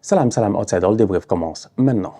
Salam, salam, outsider, le débrief commence maintenant.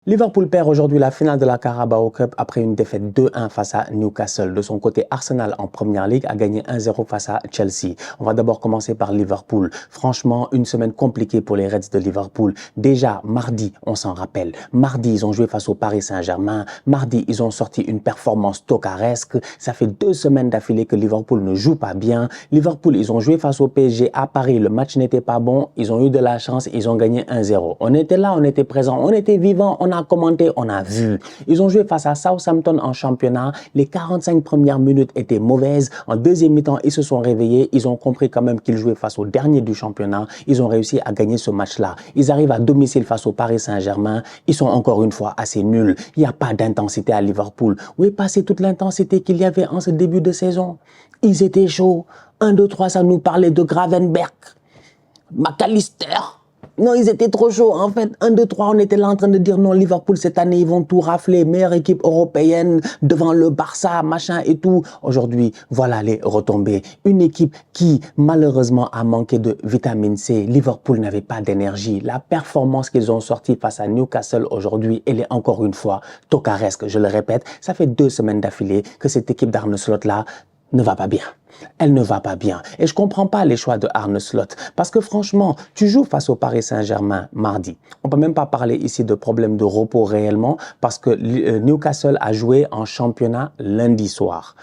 Liverpool perd aujourd'hui la finale de la Carabao Cup après une défaite 2-1 face à Newcastle. De son côté, Arsenal en Premier League a gagné 1-0 face à Chelsea. On va d'abord commencer par Liverpool. Franchement, une semaine compliquée pour les Reds de Liverpool. Déjà, mardi, on s'en rappelle. Mardi, ils ont joué face au Paris Saint-Germain. Mardi, ils ont sorti une performance tocaresque. Ça fait 2 semaines d'affilée que Liverpool ne joue pas bien. Liverpool, ils ont joué face au PSG à Paris. Le match n'était pas bon. Ils ont eu de la chance. Ils ont gagné 1-0. On était là, on était présents, on était vivants. On a commenté, on a vu. Ils ont joué face à Southampton en championnat. Les 45 premières minutes étaient mauvaises. En deuxième mi-temps, ils se sont réveillés. Ils ont compris quand même qu'ils jouaient face au dernier du championnat. Ils ont réussi à gagner ce match-là. Ils arrivent à domicile face au Paris Saint-Germain. Ils sont encore une fois assez nuls. Il n'y a pas d'intensité à Liverpool. Où est passée toute l'intensité qu'il y avait en ce début de saison? Ils étaient chauds. 1, 2, 3, ça nous parlait de Gravenberch, McAllister. Non, ils étaient trop chauds. En fait, 1, 2, 3, on était là en train de dire non, Liverpool, cette année, ils vont tout rafler. Meilleure équipe européenne devant le Barça, machin et tout. Aujourd'hui, voilà les retombées. Une équipe qui, malheureusement, a manqué de vitamine C. Liverpool n'avait pas d'énergie. La performance qu'ils ont sortie face à Newcastle aujourd'hui, elle est encore une fois tocaresque. Je le répète, ça fait 2 semaines d'affilée que cette équipe d'Arne Slot-là ne va pas bien. Elle ne va pas bien. Et je comprends pas les choix de Arne Slot. Parce que franchement, tu joues face au Paris Saint-Germain mardi. On peut même pas parler ici de problème de repos réellement parce que Newcastle a joué en championnat lundi soir.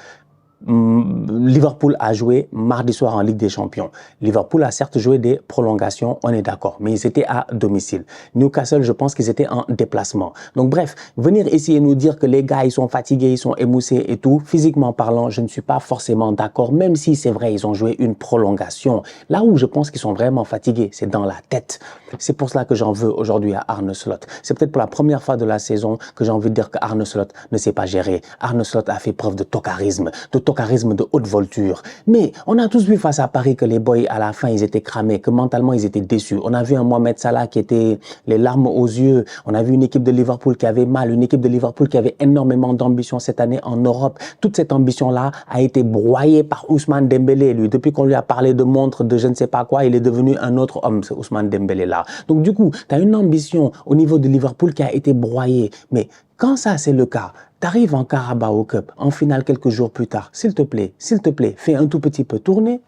Liverpool a joué mardi soir en Ligue des Champions. Liverpool a certes joué des prolongations, on est d'accord, mais ils étaient à domicile. Newcastle, je pense qu'ils étaient en déplacement. Donc bref, venir ici et nous dire que les gars, ils sont fatigués, ils sont émoussés et tout, physiquement parlant, je ne suis pas forcément d'accord, même si c'est vrai, ils ont joué une prolongation. Là où je pense qu'ils sont vraiment fatigués, c'est dans la tête. C'est pour cela que j'en veux aujourd'hui à Arne Slot. C'est peut-être pour la première fois de la saison que j'ai envie de dire que Arne Slot ne sait pas gérer. Arne Slot a fait preuve de tocarisme de haute volture. Mais on a tous vu face à Paris que les boys, à la fin, ils étaient cramés, que mentalement, ils étaient déçus. On a vu un Mohamed Salah qui était les larmes aux yeux. On a vu une équipe de Liverpool qui avait mal, une équipe de Liverpool qui avait énormément d'ambition cette année en Europe. Toute cette ambition-là a été broyée par Ousmane Dembélé. Lui, depuis qu'on lui a parlé de montre, de je ne sais pas quoi, il est devenu un autre homme, ce Ousmane Dembélé-là. Donc du coup, tu as une ambition au niveau de Liverpool qui a été broyée. Mais quand ça, c'est le cas, t'arrives en Carabao Cup, en finale quelques jours plus tard, s'il te plaît, fais un tout petit peu tourner,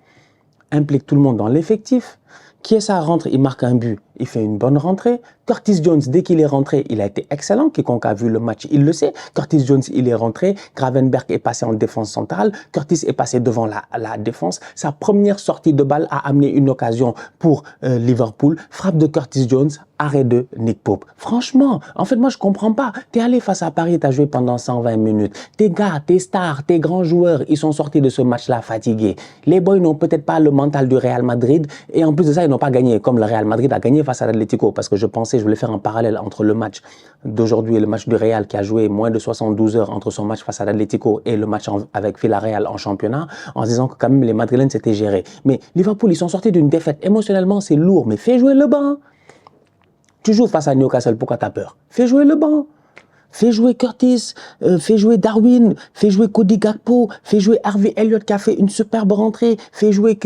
implique tout le monde dans l'effectif. Qui est ça rentre, il marque un but, il fait une bonne rentrée. Curtis Jones, dès qu'il est rentré, il a été excellent. Quiconque a vu le match, il le sait. Curtis Jones, il est rentré. Gravenberch est passé en défense centrale. Curtis est passé devant la défense. Sa première sortie de balle a amené une occasion pour Liverpool. Frappe de Curtis Jones, arrêt de Nick Pope. Franchement, en fait, moi, je comprends pas. T'es allé face à Paris, t'as joué pendant 120 minutes. Tes gars, tes stars, tes grands joueurs, ils sont sortis de ce match-là fatigués. Les boys n'ont peut-être pas le mental du Real Madrid. Et en plus de ça, ils n'ont pas gagné comme le Real Madrid a gagné face à l'Atlético. Parce que je voulais faire un parallèle entre le match d'aujourd'hui et le match du Real qui a joué moins de 72 heures entre son match face à l'Atlético et le match avec Villarreal en championnat, en se disant que quand même les Madrilènes s'étaient gérés. Mais Liverpool, ils sont sortis d'une défaite. Émotionnellement, c'est lourd, mais fais jouer le banc. Tu joues face à Newcastle, pourquoi t'as peur? Fais jouer le banc. Fais jouer Curtis, fais jouer Darwin, fais jouer Cody Gakpo, fais jouer Harvey Elliott qui a fait une superbe rentrée, fais jouer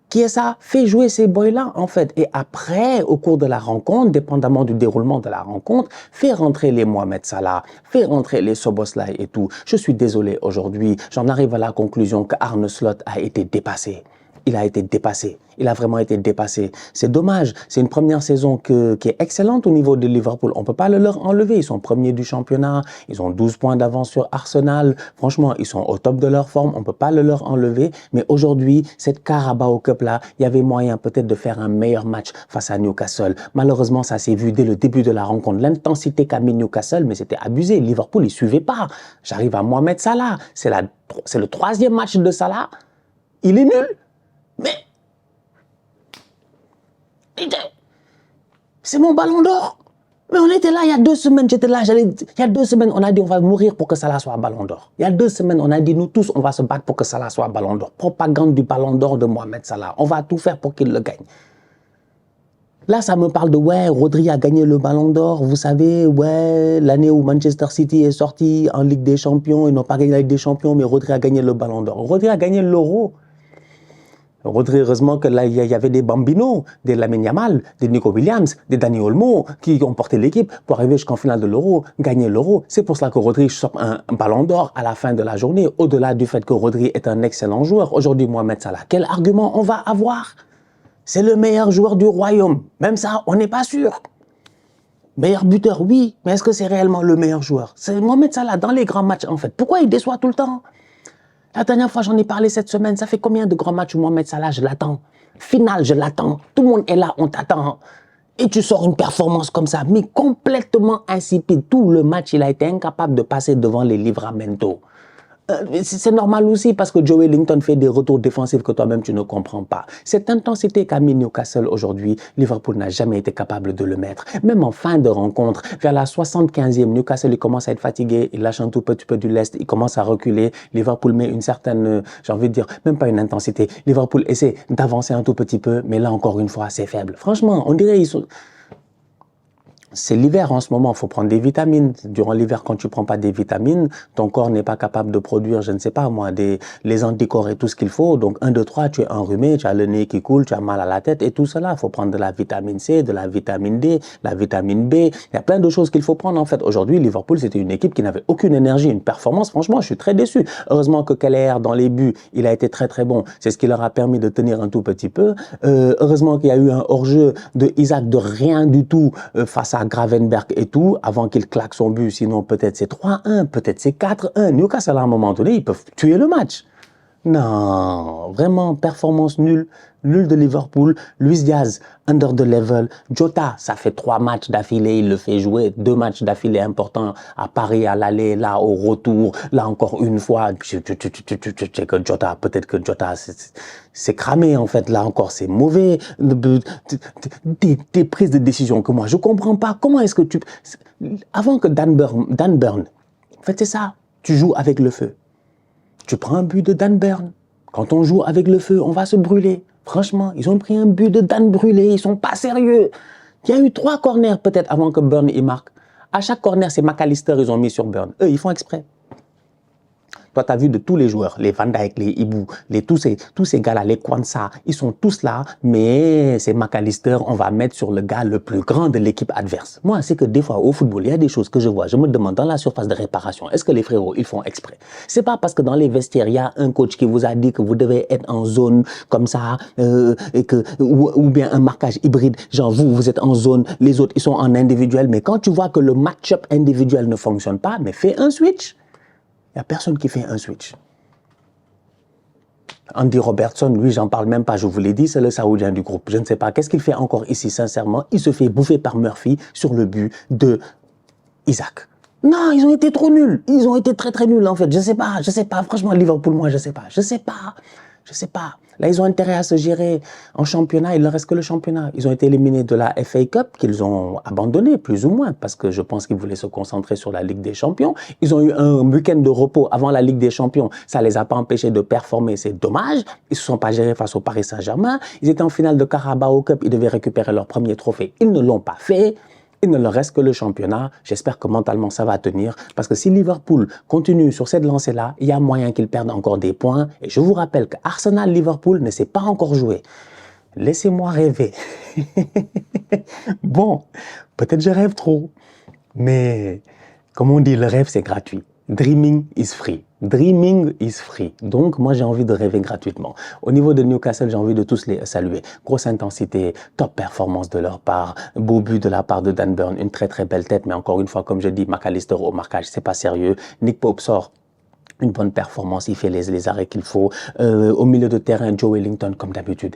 qui est ça? Fais jouer ces boys-là, en fait. Et après, au cours de la rencontre, dépendamment du déroulement de la rencontre, fais rentrer les Mohamed Salah, fais rentrer les Szoboszlai et tout. Je suis désolé aujourd'hui, j'en arrive à la conclusion que Arne Slot a été dépassé. Il a été dépassé. Il a vraiment été dépassé. C'est dommage. C'est une première saison qui est excellente au niveau de Liverpool. On peut pas le leur enlever. Ils sont premiers du championnat. Ils ont 12 points d'avance sur Arsenal. Franchement, ils sont au top de leur forme. On peut pas le leur enlever. Mais aujourd'hui, cette Carabao Cup-là, il y avait moyen peut-être de faire un meilleur match face à Newcastle. Malheureusement, ça s'est vu dès le début de la rencontre. L'intensité qu'a mis Newcastle, mais c'était abusé. Liverpool, il suivait pas. J'arrive à Mohamed Salah. C'est le 3e match de Salah. Il est nul. Mais c'est mon ballon d'or. Mais on était là il y a 2 semaines, j'étais là, il y a 2 semaines, on a dit on va mourir pour que Salah soit ballon d'or. Il y a 2 semaines, on a dit nous tous, on va se battre pour que Salah soit ballon d'or. Propagande du ballon d'or de Mohamed Salah. On va tout faire pour qu'il le gagne. Là, ça me parle de ouais, Rodri a gagné le ballon d'or. Vous savez, ouais, l'année où Manchester City est sorti en Ligue des Champions, ils n'ont pas gagné la Ligue des Champions, mais Rodri a gagné le ballon d'or. Rodri a gagné l'Euro. Rodri, heureusement que là, il y avait des Bambino, des Lamine Yamal, des Nico Williams, des Dani Olmo qui ont porté l'équipe pour arriver jusqu'en finale de l'Euro, gagner l'Euro. C'est pour cela que Rodri sort un ballon d'or à la fin de la journée, au-delà du fait que Rodri est un excellent joueur. Aujourd'hui, Mohamed Salah, quel argument on va avoir? C'est le meilleur joueur du royaume. Même ça, on n'est pas sûr. Meilleur buteur, oui, mais est-ce que c'est réellement le meilleur joueur? C'est Mohamed Salah dans les grands matchs, en fait. Pourquoi il déçoit tout le temps? La dernière fois, j'en ai parlé cette semaine. Ça fait combien de grands matchs où Mohamed Salah, je l'attends. Finale, je l'attends. Tout le monde est là, on t'attend. Et tu sors une performance comme ça, mais complètement insipide. Tout le match, il a été incapable de passer devant les Livramento. C'est normal aussi parce que Joe Wellington fait des retours défensifs que toi-même tu ne comprends pas. Cette intensité qu'a mis Newcastle aujourd'hui, Liverpool n'a jamais été capable de le mettre. Même en fin de rencontre, vers la 75e, Newcastle il commence à être fatigué, il lâche un tout petit peu du lest, il commence à reculer. Liverpool met une certaine, j'ai envie de dire, même pas une intensité. Liverpool essaie d'avancer un tout petit peu, mais là encore une fois, c'est faible. Franchement, on dirait ils sont... C'est l'hiver en ce moment, il faut prendre des vitamines. Durant l'hiver, quand tu prends pas des vitamines, ton corps n'est pas capable de produire, je ne sais pas moi, les anticorps et tout ce qu'il faut. Donc 1, 2, 3, tu es enrhumé, tu as le nez qui coule, tu as mal à la tête et tout cela. Il faut prendre de la vitamine C, de la vitamine D, la vitamine B. Il y a plein de choses qu'il faut prendre en fait. Aujourd'hui, Liverpool, c'était une équipe qui n'avait aucune énergie, une performance. Franchement, je suis très déçu. Heureusement que Keller, dans les buts, il a été très très bon. C'est ce qui leur a permis de tenir un tout petit peu. Heureusement qu'il y a eu un hors-jeu de Isaac de rien du tout face à Gravenberch et tout, avant qu'il claque son but, sinon peut-être c'est 3-1, peut-être c'est 4-1. Newcastle, à un moment donné, ils peuvent tuer le match. Non, vraiment, performance nulle, nulle de Liverpool. Luis Diaz, under the level. Jota, ça fait 3 matchs d'affilée, il le fait jouer. 2 matchs d'affilée importants à Paris, à l'aller, là, au retour. Là, encore une fois, que Jota, peut-être que Jota, c'est cramé, en fait. Là, encore, c'est mauvais. Des prises de décision que moi, je comprends pas. Comment est-ce que avant que Dan Burn, en fait, c'est ça. Tu joues avec le feu. Tu prends un but de Dan Burn. Quand on joue avec le feu, on va se brûler. Franchement, ils ont pris un but de Dan brûlé. Ils sont pas sérieux. Il y a eu 3 corners peut-être avant que Burn y marque. À chaque corner, c'est McAllister, ils ont mis sur Burn. Eux, ils font exprès. Toi, tu as vu de tous les joueurs, les Van Dijk, les Ibu, tous ces gars-là, les Kwanzaa, ils sont tous là, mais c'est McAllister, on va mettre sur le gars le plus grand de l'équipe adverse. Moi, c'est que des fois, au football, il y a des choses que je vois, je me demande dans la surface de réparation, est-ce que les frérots, ils font exprès? C'est pas parce que dans les vestiaires, il y a un coach qui vous a dit que vous devez être en zone comme ça, ou bien un marquage hybride, genre vous êtes en zone, les autres, ils sont en individuel, mais quand tu vois que le match-up individuel ne fonctionne pas, mais fais un switch. Il n'y a personne qui fait un switch. Andy Robertson, lui, j'en parle même pas, je vous l'ai dit, c'est le Saoudien du groupe. Je ne sais pas, qu'est-ce qu'il fait encore ici, sincèrement? Il se fait bouffer par Murphy sur le but de Isaac. Non, ils ont été trop nuls. Ils ont été très très nuls, en fait. Je sais pas. Franchement, Liverpool, moi, je sais pas. Là, ils ont intérêt à se gérer en championnat. Il ne reste que le championnat. Ils ont été éliminés de la FA Cup qu'ils ont abandonné, plus ou moins, parce que je pense qu'ils voulaient se concentrer sur la Ligue des Champions. Ils ont eu un week-end de repos avant la Ligue des Champions. Ça ne les a pas empêchés de performer. C'est dommage. Ils ne se sont pas gérés face au Paris Saint-Germain. Ils étaient en finale de Carabao Cup. Ils devaient récupérer leur premier trophée. Ils ne l'ont pas fait. Il ne leur reste que le championnat. J'espère que mentalement, ça va tenir. Parce que si Liverpool continue sur cette lancée-là, il y a moyen qu'ils perdent encore des points. Et je vous rappelle que Arsenal-Liverpool ne s'est pas encore joué. Laissez-moi rêver. Bon, peut-être je rêve trop. Mais, comme on dit, le rêve, c'est gratuit. Dreaming is free. Dreaming is free. Donc, moi, j'ai envie de rêver gratuitement. Au niveau de Newcastle, j'ai envie de tous les saluer. Grosse intensité, top performance de leur part, beau but de la part de Dan Burn, une très très belle tête, mais encore une fois, comme je dis, McAllister au marquage, c'est pas sérieux. Nick Pope sort une bonne performance, il fait les arrêts qu'il faut. Au milieu de terrain, Joe Wellington, comme d'habitude,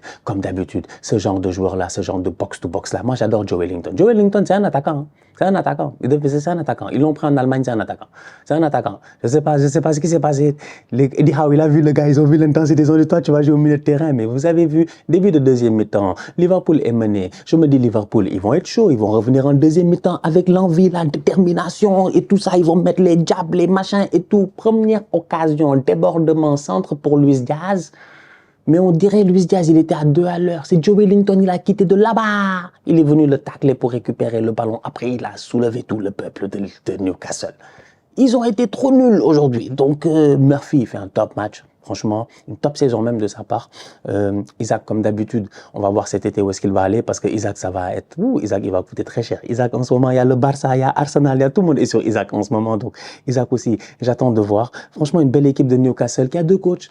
ce genre de joueur-là, ce genre de box-to-box-là. Moi, j'adore Joe Wellington. Joe Wellington, c'est un attaquant. Hein. C'est un attaquant. C'est un attaquant. Ils l'ont pris en Allemagne, c'est un attaquant. C'est un attaquant. Je sais pas ce qui s'est passé. Eddie Howe, il a vu le gars, ils ont vu l'intensité, ils ont dit, toi, tu vas jouer au milieu de terrain. Mais vous avez vu, début de deuxième mi-temps, Liverpool est mené. Je me dis, Liverpool, ils vont être chauds, ils vont revenir en deuxième mi-temps avec l'envie, la détermination et tout ça. Ils vont mettre les jabs, les machins et tout. Première occasion, débordement, centre pour Luis Diaz. Mais on dirait Luis Diaz, il était à 2 à l'heure. C'est Joe Wellington, il a quitté de là-bas. Il est venu le tacler pour récupérer le ballon. Après, il a soulevé tout le peuple de Newcastle. Ils ont été trop nuls aujourd'hui. Donc, Murphy, il fait un top match. Franchement, une top saison même de sa part. Isaac, comme d'habitude, on va voir cet été où est-ce qu'il va aller parce que Isaac, ça va être... Isaac, il va coûter très cher. Isaac, en ce moment, il y a le Barça, il y a Arsenal, il y a tout le monde est sur Isaac en ce moment. Donc, Isaac aussi, j'attends de voir. Franchement, une belle équipe de Newcastle qui a deux coachs.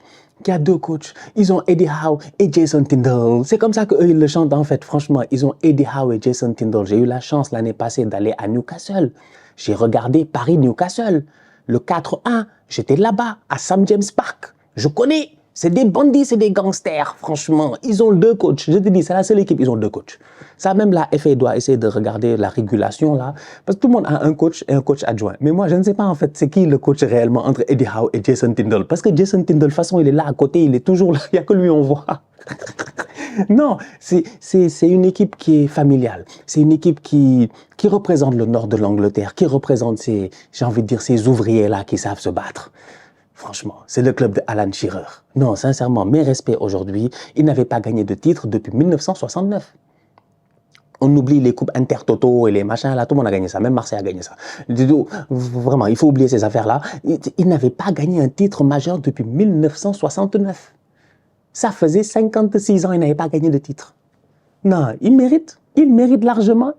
Ils ont Eddie Howe et Jason Tindall. C'est comme ça qu'eux, ils le chantent en fait. Franchement, ils ont Eddie Howe et Jason Tindall. J'ai eu la chance l'année passée d'aller à Newcastle. J'ai regardé Paris-Newcastle. Le 4-1, j'étais là-bas, à St. James Park. Je connais. C'est des bandits, c'est des gangsters, franchement. Ils ont deux coachs. Je te dis, c'est la seule équipe, ils ont deux coachs. Ça, même la FA doit essayer de regarder la régulation, là. Parce que tout le monde a un coach et un coach adjoint. Mais moi, je ne sais pas, en fait, c'est qui le coach réellement entre Eddie Howe et Jason Tindall. Parce que Jason Tindall, de toute façon, il est là à côté, il est toujours là. Il n'y a que lui, on voit. Non, c'est une équipe qui est familiale. C'est une équipe qui représente le nord de l'Angleterre, qui représente ces, j'ai envie de dire, ces ouvriers-là qui savent se battre. Franchement, c'est le club de Alan Shearer. Non, sincèrement, mes respects aujourd'hui. Il n'avait pas gagné de titre depuis 1969. On oublie les coupes Intertoto et les machins là, tout le monde a gagné ça, même Marseille a gagné ça. Vraiment, il faut oublier ces affaires-là. Il n'avait pas gagné un titre majeur depuis 1969. Ça faisait 56 ans, il n'avait pas gagné de titre. Non, il mérite largement.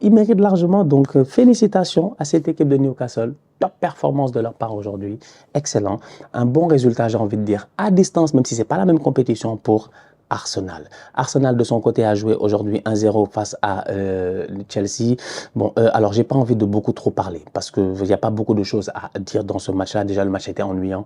Donc, félicitations à cette équipe de Newcastle. Top performance de leur part aujourd'hui. Excellent. Un bon résultat, j'ai envie de dire, à distance, même si ce n'est pas la même compétition pour Arsenal. Arsenal, de son côté, a joué aujourd'hui 1-0 face à Chelsea. Bon, alors, j'ai pas envie de beaucoup trop parler parce qu'il n'y a pas beaucoup de choses à dire dans ce match-là. Déjà, le match était ennuyant.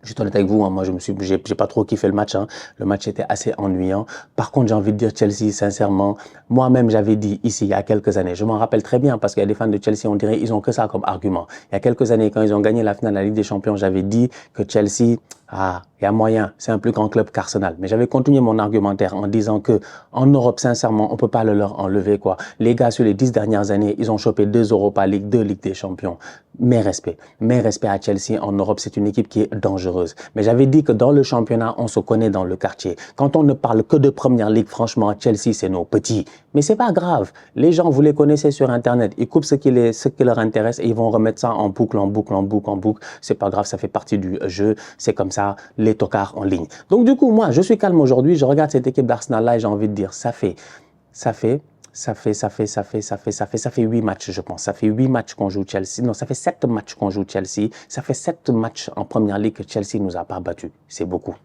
Je suis honnête avec vous, hein, moi j'ai pas trop kiffé le match. Hein. Le match était assez ennuyant. Par contre, j'ai envie de dire Chelsea, sincèrement, moi-même j'avais dit ici il y a quelques années, je m'en rappelle très bien parce qu'il y a des fans de Chelsea, on dirait ils ont que ça comme argument. Il y a quelques années, quand ils ont gagné la finale de la Ligue des Champions, j'avais dit que Chelsea, il y a moyen, c'est un plus grand club qu'Arsenal. Mais j'avais continué mon argumentaire en disant que en Europe, sincèrement, on peut pas le leur enlever, quoi. Les gars, sur les 10 dernières années, ils ont chopé 2 Europa League, 2 Ligue des Champions. Mes respects à Chelsea. En Europe, c'est une équipe qui est dangereuse. Mais j'avais dit que dans le championnat, on se connaît dans le quartier. Quand on ne parle que de première ligue, franchement, Chelsea, c'est nos petits. Mais c'est pas grave. Les gens, vous les connaissez sur Internet. Ils coupent ce qui leur intéresse et ils vont remettre ça en boucle. C'est pas grave, ça fait partie du jeu. C'est comme ça, les tocards en ligne. Donc du coup, moi, je suis calme aujourd'hui. Je regarde cette équipe d'Arsenal là et j'ai envie de dire, ça fait 8 matchs, je pense. Ça fait 8 matchs qu'on joue Chelsea. Non, ça fait 7 matchs qu'on joue Chelsea. Ça fait 7 matchs en première ligue que Chelsea nous a pas battus. C'est beaucoup.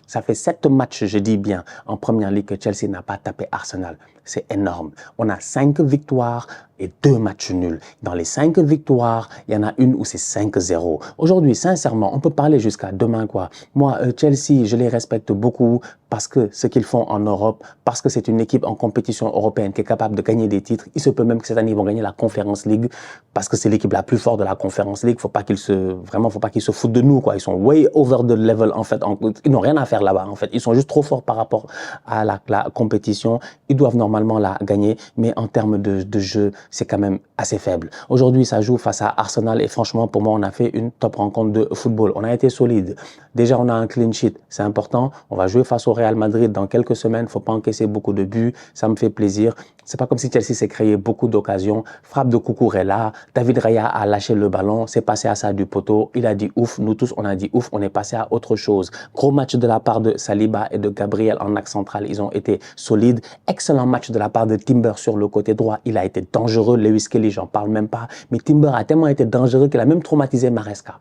Ça fait 7 matchs, je dis bien, en première ligue que Chelsea n'a pas tapé Arsenal. C'est énorme. On a 5 victoires et 2 matchs nuls. Dans les 5 victoires, il y en a une où c'est 5-0. Aujourd'hui, sincèrement, on peut parler jusqu'à demain, quoi. Moi, Chelsea, je les respecte beaucoup parce que ce qu'ils font en Europe, parce que c'est une équipe en compétition européenne qui est capable de gagner des titres. Il se peut même que cette année, ils vont gagner la Conference League parce que c'est l'équipe la plus forte de la Conference League. Faut pas qu'ils se foutent de nous, quoi. Ils sont way over the level, en fait. Ils n'ont rien à faire là-bas, en fait. Ils sont juste trop forts par rapport à la compétition. Ils doivent normalement la gagner, mais en termes de jeu, c'est quand même assez faible. Aujourd'hui, ça joue face à Arsenal et franchement, pour moi, on a fait une top rencontre de football. On a été solide. Déjà, on a un clean sheet. C'est important. On va jouer face au Real Madrid dans quelques semaines. Faut pas encaisser beaucoup de buts. Ça me fait plaisir. C'est pas comme si Chelsea s'est créé beaucoup d'occasions. Frappe de Cucurella. David Raya a lâché le ballon. C'est passé à ça du poteau. Il a dit ouf. Nous tous, on a dit ouf. On est passé à autre chose. Gros match de la part de Saliba et de Gabriel en axe central. Ils ont été solides. Excellent match de la part de Timber sur le côté droit. Il a été dangereux. Lewis Kelly, j'en parle même pas. Mais Timber a tellement été dangereux qu'il a même traumatisé Maresca.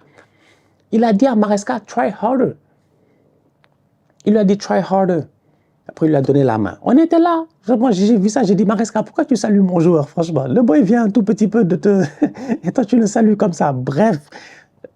Il a dit à Maresca, try harder. Il lui a dit, try harder. Après, il lui a donné la main. On était là. Moi, j'ai vu ça. J'ai dit, Maresca, pourquoi tu salues mon joueur, franchement? Le boy vient un tout petit peu de te... Et toi, tu le salues comme ça. Bref,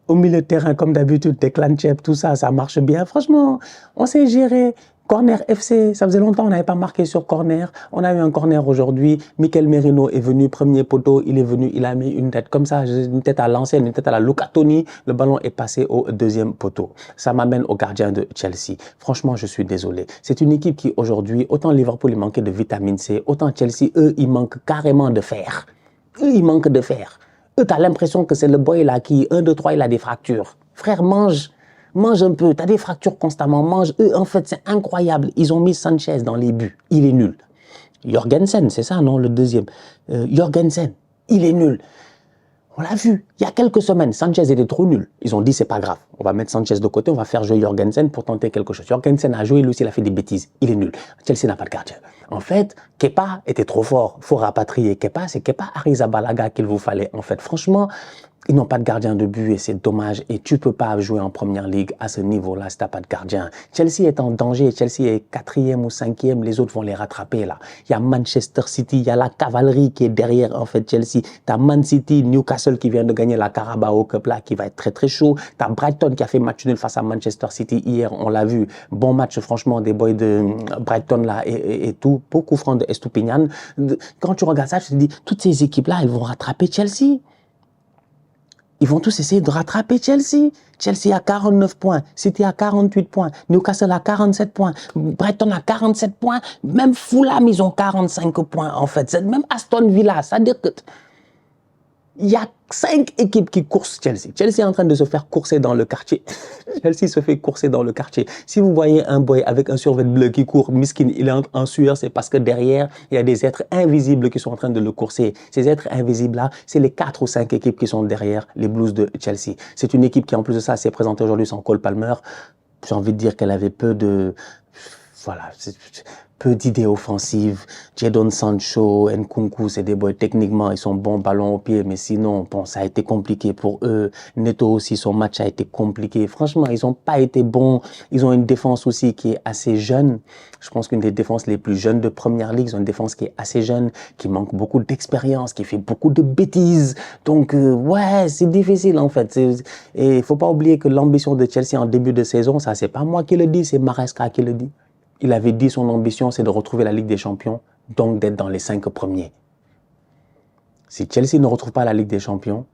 au milieu de terrain, comme d'habitude, tes clan-chep, tout ça, ça marche bien. Franchement, on s'est géré. Corner FC, ça faisait longtemps on n'avait pas marqué sur corner. On a eu un corner aujourd'hui. Mikel Merino est venu, premier poteau. Il est venu, il a mis une tête comme ça, une tête à l'ancienne, une tête à la Luca Toni. Le ballon est passé au deuxième poteau. Ça m'amène au gardien de Chelsea. Franchement, je suis désolé. C'est une équipe qui aujourd'hui, autant Liverpool il manquait de vitamine C, autant Chelsea, eux, ils manquent carrément de fer. Eux, ils manquent de fer. Eux, t'as l'impression que c'est le boy là qui, 1, 2, 3, il a des fractures. Frère, mange un peu, t'as des fractures constamment, mange. Eux, en fait, c'est incroyable. Ils ont mis Sanchez dans les buts. Il est nul. Jorgensen, c'est ça, non, le deuxième. Jorgensen, il est nul. On l'a vu, il y a quelques semaines, Sanchez était trop nul. Ils ont dit, c'est pas grave, on va mettre Sanchez de côté, on va faire jouer Jorgensen pour tenter quelque chose. Jorgensen a joué, lui aussi, il a fait des bêtises, il est nul. Chelsea n'a pas de gardien. En fait, Kepa était trop fort, il faut rapatrier Kepa, c'est Kepa Arrizabalaga qu'il vous fallait. En fait, franchement, ils n'ont pas de gardien de but et c'est dommage. Et tu peux pas jouer en première ligue à ce niveau-là si tu n'as pas de gardien. Chelsea est en danger. Chelsea est 4e ou 5e. Les autres vont les rattraper là. Il y a Manchester City, il y a la cavalerie qui est derrière en fait Chelsea. Tu as Man City, Newcastle qui vient de gagner la Carabao Cup là, qui va être très très chaud. Tu as Brighton qui a fait match nul face à Manchester City hier, on l'a vu. Bon match franchement des boys de Brighton là et tout. Beaucoup franc de Estupinian. Quand tu regardes ça, tu te dis, toutes ces équipes là, elles vont rattraper Chelsea. Ils vont tous essayer de rattraper Chelsea. Chelsea a 49 points, City a 48 points, Newcastle a 47 points, Brighton a 47 points, même Fulham, ils ont 45 points en fait. Même Aston Villa, ça veut dire que il y a 5 équipes qui coursent Chelsea. Chelsea est en train de se faire courser dans le quartier. Chelsea se fait courser dans le quartier. Si vous voyez un boy avec un survêt bleu qui court, miskin, il est en sueur, c'est parce que derrière, il y a des êtres invisibles qui sont en train de le courser. Ces êtres invisibles-là, c'est les 4 ou 5 équipes qui sont derrière les Blues de Chelsea. C'est une équipe qui, en plus de ça, s'est présentée aujourd'hui sans Cole Palmer. J'ai envie de dire qu'elle avait peu de... Voilà, peu d'idées offensives. Jadon Sancho, Nkunku, c'est des boys techniquement, ils sont bons ballon au pied, mais sinon, bon, ça a été compliqué pour eux. Neto aussi, son match a été compliqué. Franchement, ils n'ont pas été bons. Ils ont une défense aussi qui est assez jeune. Je pense qu'une des défenses les plus jeunes de Première Ligue, ils ont une défense qui est assez jeune, qui manque beaucoup d'expérience, qui fait beaucoup de bêtises. Donc, ouais, c'est difficile en fait. Et il faut pas oublier que l'ambition de Chelsea en début de saison, ça, c'est pas moi qui le dis, c'est Maresca qui le dit. Il avait dit son ambition, c'est de retrouver la Ligue des Champions, donc d'être dans les 5 premiers. Si Chelsea ne retrouve pas la Ligue des Champions,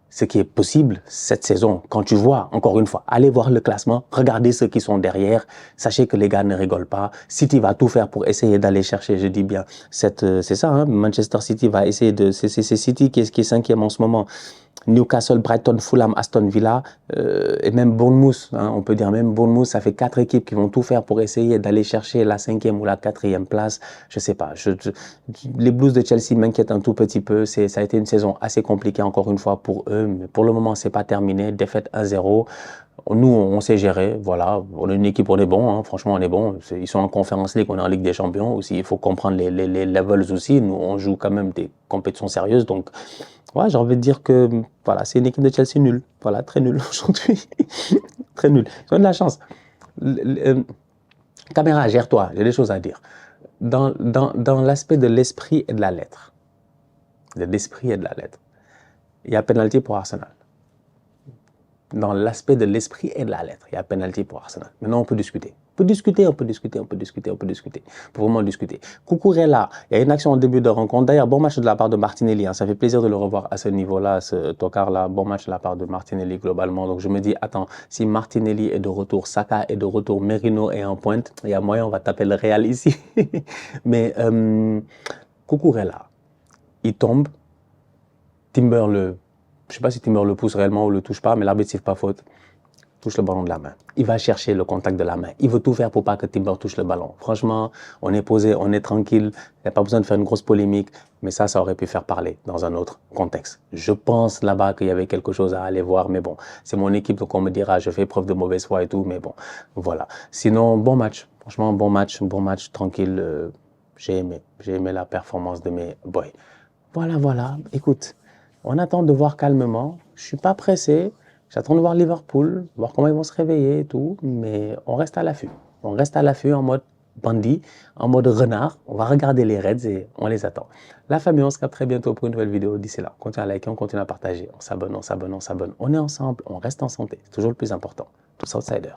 ce qui est possible cette saison, quand tu vois, encore une fois, allez voir le classement, regardez ceux qui sont derrière, sachez que les gars ne rigolent pas. City va tout faire pour essayer d'aller chercher, je dis bien, c'est ça, hein, Manchester City va essayer de... C'est City qui est 5e en ce moment. Newcastle, Brighton, Fulham, Aston Villa et même Bournemouth, hein, on peut dire même Bournemouth, ça fait 4 équipes qui vont tout faire pour essayer d'aller chercher la 5e ou la 4e place. Je sais pas. Les Blues de Chelsea m'inquiètent un tout petit peu. Ça a été une saison assez compliquée encore une fois pour eux, mais pour le moment c'est pas terminé. Défaite 1-0. Nous, on sait gérer, voilà. On est une équipe, on est bon, hein. Franchement, on est bon. Ils sont en Conference League, on est en Ligue des Champions aussi. Il faut comprendre les levels aussi. Nous, on joue quand même des compétitions sérieuses, donc ouais, j'ai envie de dire que voilà, c'est une équipe de Chelsea nulle. Voilà, très nulle aujourd'hui. Très nulle. Ils ont de la chance. Caméra, gère-toi, j'ai des choses à dire. Dans l'aspect de l'esprit et de la lettre, il y a pénalty pour Arsenal. Dans l'aspect de l'esprit et de la lettre, il y a pénalty pour Arsenal. Maintenant, on peut discuter. On peut discuter. Pour vraiment discuter. Cucurella, il y a une action en début de rencontre. D'ailleurs, bon match de la part de Martinelli. Hein. Ça fait plaisir de le revoir à ce niveau-là, ce tocard-là. Bon match de la part de Martinelli globalement. Donc, je me dis, attends, si Martinelli est de retour, Saka est de retour, Merino est en pointe, il y a moyen, on va taper le Real ici. Mais Cucurella, il tombe. Timber je ne sais pas si Timber le pousse réellement ou le touche pas, mais l'arbitre ne siffle pas faute. Touche le ballon de la main. Il va chercher le contact de la main. Il veut tout faire pour pas que Timber touche le ballon. Franchement, on est posé, on est tranquille. Il n'y a pas besoin de faire une grosse polémique. Mais ça aurait pu faire parler dans un autre contexte. Je pense là-bas qu'il y avait quelque chose à aller voir. Mais bon, c'est mon équipe, donc on me dira, je fais preuve de mauvaise foi et tout. Mais bon, voilà. Sinon, bon match. Franchement, bon match, tranquille. J'ai aimé la performance de mes boys. Voilà. Écoute. On attend de voir calmement. Je ne suis pas pressé. J'attends de voir Liverpool, voir comment ils vont se réveiller et tout. Mais on reste à l'affût. On reste à l'affût en mode bandit, en mode renard. On va regarder les Reds et on les attend. La famille, on se capte très bientôt pour une nouvelle vidéo. D'ici là, on continue à liker, on continue à partager. On s'abonne. On est ensemble, on reste en santé. C'est toujours le plus important. Tous outsiders.